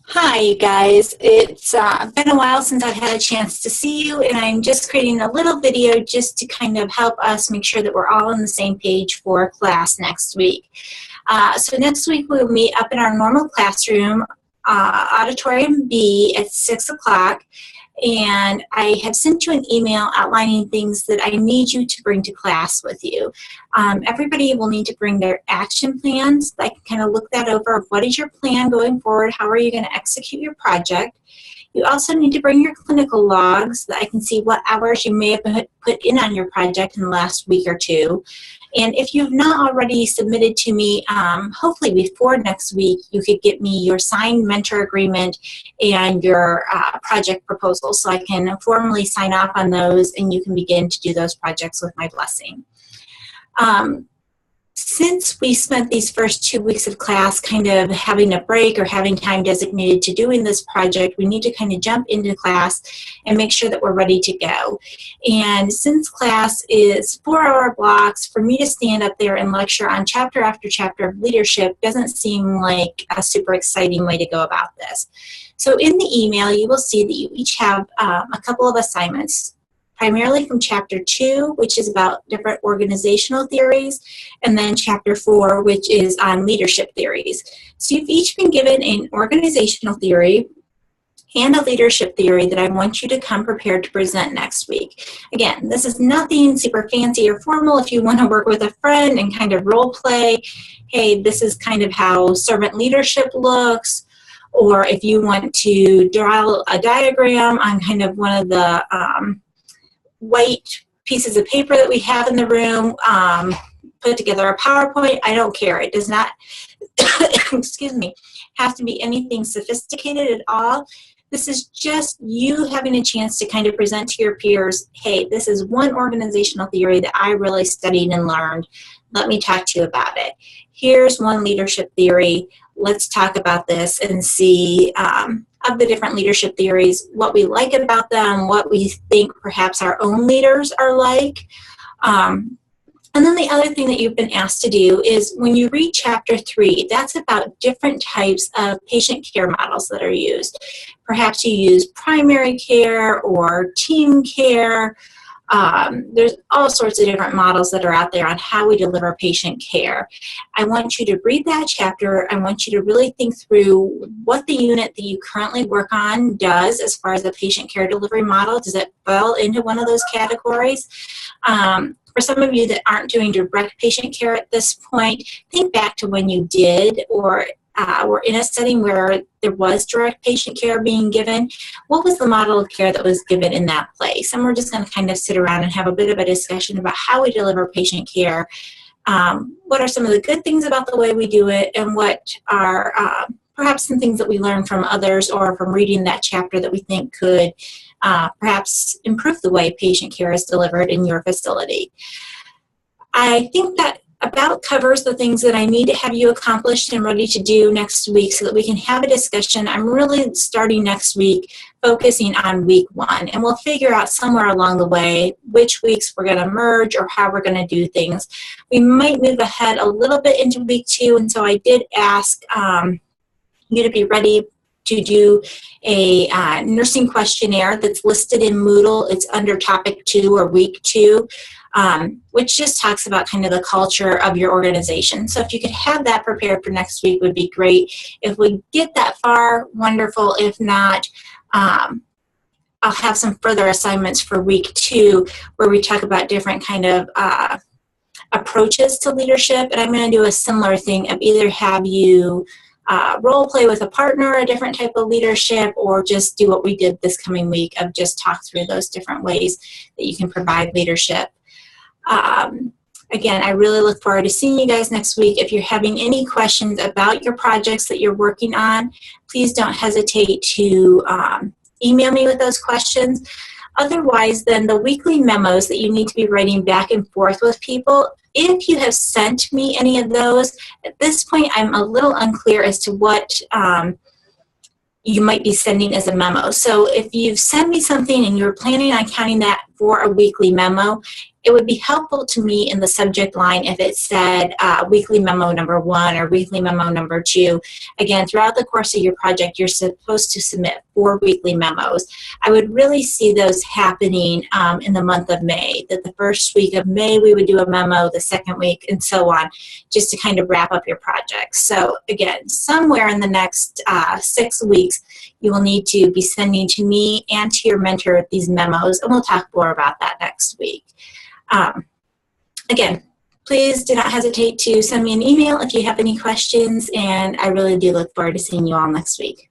Hi, you guys. It's been a while since I've had a chance to see you, and I'm just creating a little video just to kind of help us make sure that we're all on the same page for class next week. So next week we'll meet up in our normal classroom, Auditorium B at 6 o'clock, and I have sent you an email outlining things that I need you to bring to class with you. Everybody will need to bring their action plans. I can kind of look that over. What is your plan going forward? How are you going to execute your project? You also need to bring your clinical logs so that I can see what hours you may have put in on your project in the last week or two. And if you've not already submitted to me, hopefully before next week, you could get me your signed mentor agreement and your project proposal so I can formally sign off on those and you can begin to do those projects with my blessing. Since we spent these first 2 weeks of class kind of having a break or having time designated to doing this project, we need to kind of jump into class and make sure that we're ready to go. And since class is 4-hour blocks, for me to stand up there and lecture on chapter after chapter of leadership doesn't seem like a super exciting way to go about this. So in the email, you will see that you each have a couple of assignments, primarily from Chapter 2, which is about different organizational theories, and then Chapter 4, which is on leadership theories. So you've each been given an organizational theory and a leadership theory that I want you to come prepared to present next week. Again, this is nothing super fancy or formal. If you want to work with a friend and kind of role play, hey, this is kind of how servant leadership looks, or if you want to draw a diagram on kind of one of the white pieces of paper that we have in the room, put together a PowerPoint, I don't care. It does not, excuse me, have to be anything sophisticated at all. This is just you having a chance to kind of present to your peers, hey, this is one organizational theory that I really studied and learned. Let me talk to you about it. Here's one leadership theory. Let's talk about this and see of the different leadership theories, what we like about them, what we think perhaps our own leaders are like. And then the other thing that you've been asked to do is when you read Chapter 3, that's about different types of patient care models that are used. Perhaps you use primary care or team care. There's all sorts of different models that are out there on how we deliver patient care. I want you to read that chapter. I want you to really think through what the unit that you currently work on does as far as a patient care delivery model. Does it fall into one of those categories? For some of you that aren't doing direct patient care at this point, think back to when you did or were in a setting where there was direct patient care being given. What was the model of care that was given in that place? And we're just going to kind of sit around and have a bit of a discussion about how we deliver patient care. What are some of the good things about the way we do it, and what are perhaps some things that we learned from others or from reading that chapter that we think could perhaps improve the way patient care is delivered in your facility. I think that about covers the things that I need to have you accomplished and ready to do next week so that we can have a discussion. I'm really starting next week focusing on week 1, and we'll figure out somewhere along the way which weeks we're going to merge or how we're going to do things. We might move ahead a little bit into week 2, and so I did ask you to be ready to do a nursing questionnaire that's listed in Moodle. It's under topic 2 or week 2. Which just talks about kind of the culture of your organization. So if you could have that prepared for next week would be great. If we get that far, wonderful. If not, I'll have some further assignments for week 2 where we talk about different kind of approaches to leadership. And I'm going to do a similar thing of either have you role play with a partner, a different type of leadership, or just do what we did this coming week of just talk through those different ways that you can provide leadership. Again, I really look forward to seeing you guys next week. If you're having any questions about your projects that you're working on, please don't hesitate to email me with those questions. Otherwise, then the weekly memos that you need to be writing back and forth with people, if you have sent me any of those, at this point I'm a little unclear as to what you might be sending as a memo. So if you've sent me something and you're planning on counting that for a weekly memo, it would be helpful to me in the subject line if it said weekly memo number 1 or weekly memo number 2. Again, throughout the course of your project, you're supposed to submit 4 weekly memos. I would really see those happening in the month of May, that the first week of May we would do a memo, the second week, and so on, just to kind of wrap up your project. So again, somewhere in the next 6 weeks, you will need to be sending to me and to your mentor these memos, and we'll talk more about that next week. Again, please do not hesitate to send me an email if you have any questions, and I really do look forward to seeing you all next week.